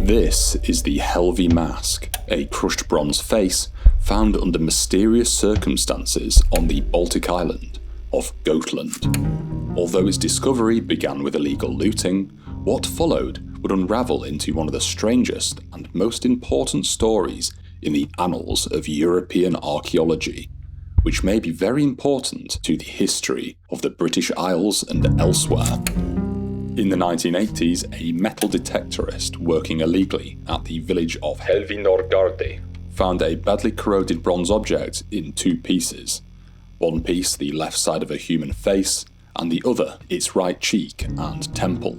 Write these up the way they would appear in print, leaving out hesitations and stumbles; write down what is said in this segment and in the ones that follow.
This is the Hellvi Mask, a crushed bronze face found under mysterious circumstances on the Baltic island of Gotland. Although its discovery began with illegal looting, what followed would unravel into one of the strangest and most important stories in the annals of European archaeology, which may be very important to the history of the British Isles and elsewhere. In the 1980s, a metal detectorist working illegally at the village of Hellvi found a badly corroded bronze object in two pieces. One piece the left side of a human face, and the other its right cheek and temple.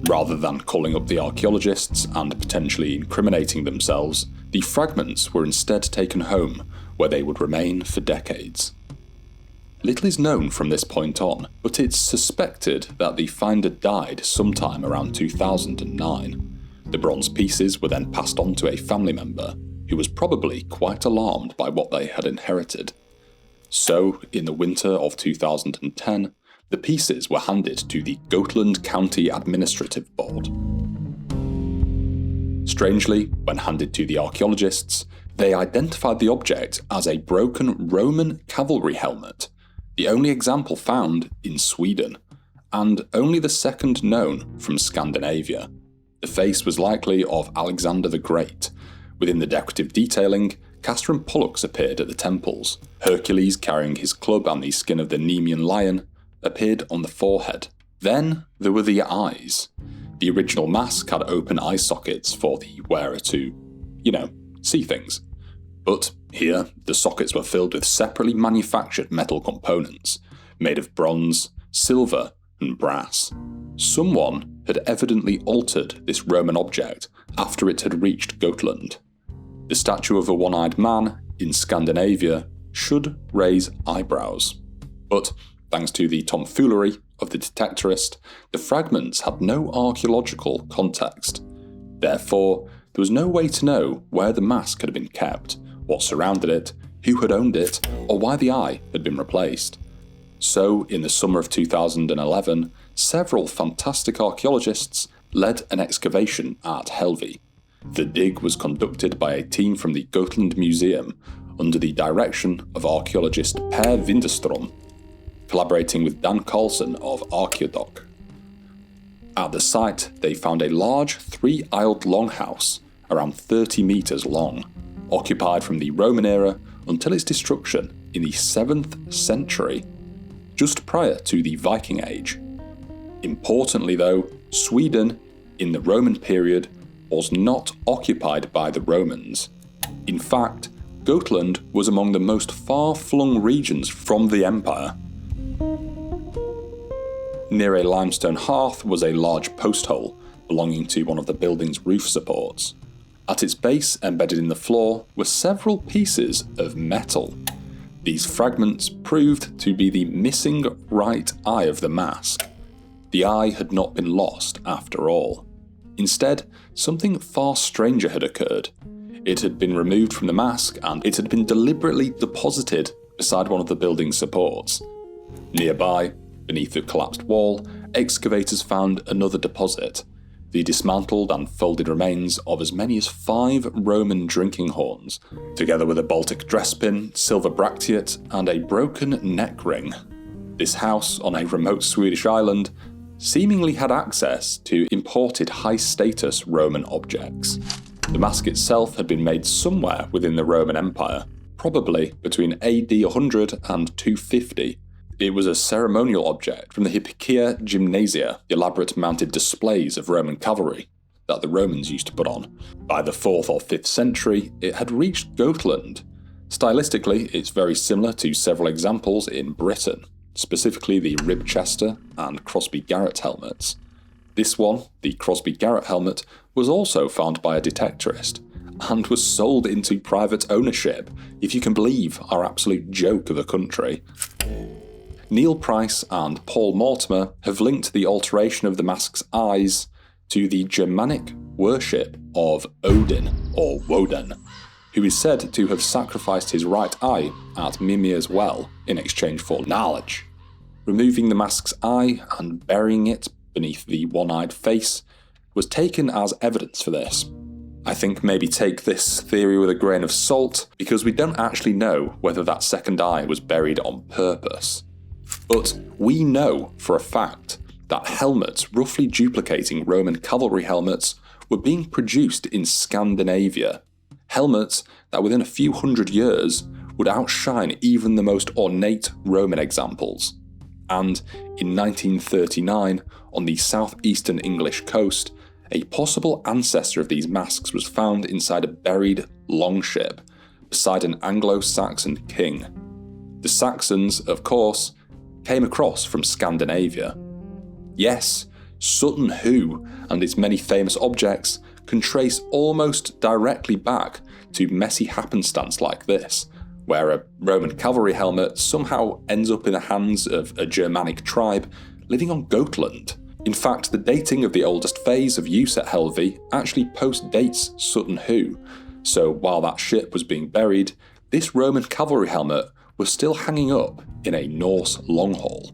Rather than calling up the archaeologists and potentially incriminating themselves, the fragments were instead taken home, where they would remain for decades. Little is known from this point on, but it's suspected that the finder died sometime around 2009. The bronze pieces were then passed on to a family member, who was probably quite alarmed by what they had inherited. So, in the winter of 2010, the pieces were handed to the Gotland County Administrative Board. Strangely, when handed to the archaeologists, they identified the object as a broken Roman cavalry helmet, the only example found in Sweden, and only the second known from Scandinavia. The face was likely of Alexander the Great. Within the decorative detailing, Castor and Pollux appeared at the temples. Hercules, carrying his club and the skin of the Nemean lion, appeared on the forehead. Then there were the eyes. The original mask had open eye sockets for the wearer to, see things. But here, the sockets were filled with separately manufactured metal components, made of bronze, silver, and brass. Someone had evidently altered this Roman object after it had reached Gotland. The statue of a one-eyed man in Scandinavia should raise eyebrows. But thanks to the tomfoolery of the detectorist, the fragments had no archaeological context. Therefore, there was no way to know where the mask had been kept, what surrounded it, who had owned it, or why the eye had been replaced. So, in the summer of 2011, several fantastic archaeologists led an excavation at Hellvi. The dig was conducted by a team from the Gotland Museum under the direction of archaeologist Per Winderström, collaborating with Dan Carlson of Archaeology. At the site, they found a large three-aisled longhouse, around 30 metres long, occupied from the Roman era until its destruction in the 7th century, just prior to the Viking Age. Importantly though, Sweden, in the Roman period, was not occupied by the Romans. In fact, Gotland was among the most far-flung regions from the empire. Near a limestone hearth was a large post hole belonging to one of the building's roof supports. At its base, embedded in the floor, were several pieces of metal. These fragments proved to be the missing right eye of the mask. The eye had not been lost after all. Instead, something far stranger had occurred. It had been removed from the mask and it had been deliberately deposited beside one of the building's supports. Nearby, beneath the collapsed wall, excavators found another deposit, the dismantled and folded remains of as many as 5 Roman drinking horns, together with a Baltic dress pin, silver bracteate, and a broken neck ring. This house, on a remote Swedish island, seemingly had access to imported high-status Roman objects. The mask itself had been made somewhere within the Roman Empire, probably between AD 100 and 250. It was a ceremonial object from the Hippicia Gymnasia, the elaborate mounted displays of Roman cavalry that the Romans used to put on. By the 4th or 5th century, it had reached Gotland. Stylistically, it's very similar to several examples in Britain, specifically the Ribchester and Crosby-Garrett helmets. This one, the Crosby-Garrett helmet, was also found by a detectorist, and was sold into private ownership, if you can believe our absolute joke of a country. Neil Price and Paul Mortimer have linked the alteration of the mask's eyes to the Germanic worship of Odin, or Woden, who is said to have sacrificed his right eye at Mimir's well in exchange for knowledge. Removing the mask's eye and burying it beneath the one-eyed face was taken as evidence for this. I think maybe take this theory with a grain of salt, because we don't actually know whether that second eye was buried on purpose. But we know for a fact that helmets roughly duplicating Roman cavalry helmets were being produced in Scandinavia. Helmets that within a few hundred years would outshine even the most ornate Roman examples. And in 1939, on the southeastern English coast, a possible ancestor of these masks was found inside a buried longship beside an Anglo-Saxon king. The Saxons, of course, came across from Scandinavia. Yes, Sutton Hoo and its many famous objects can trace almost directly back to messy happenstance like this, where a Roman cavalry helmet somehow ends up in the hands of a Germanic tribe living on Gotland. In fact, the dating of the oldest phase of use at Hellvi actually post-dates Sutton Hoo, so while that ship was being buried, this Roman cavalry helmet was still hanging up in a Norse long haul.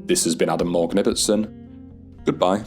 This has been Adam Morgan Ibbotson. Goodbye.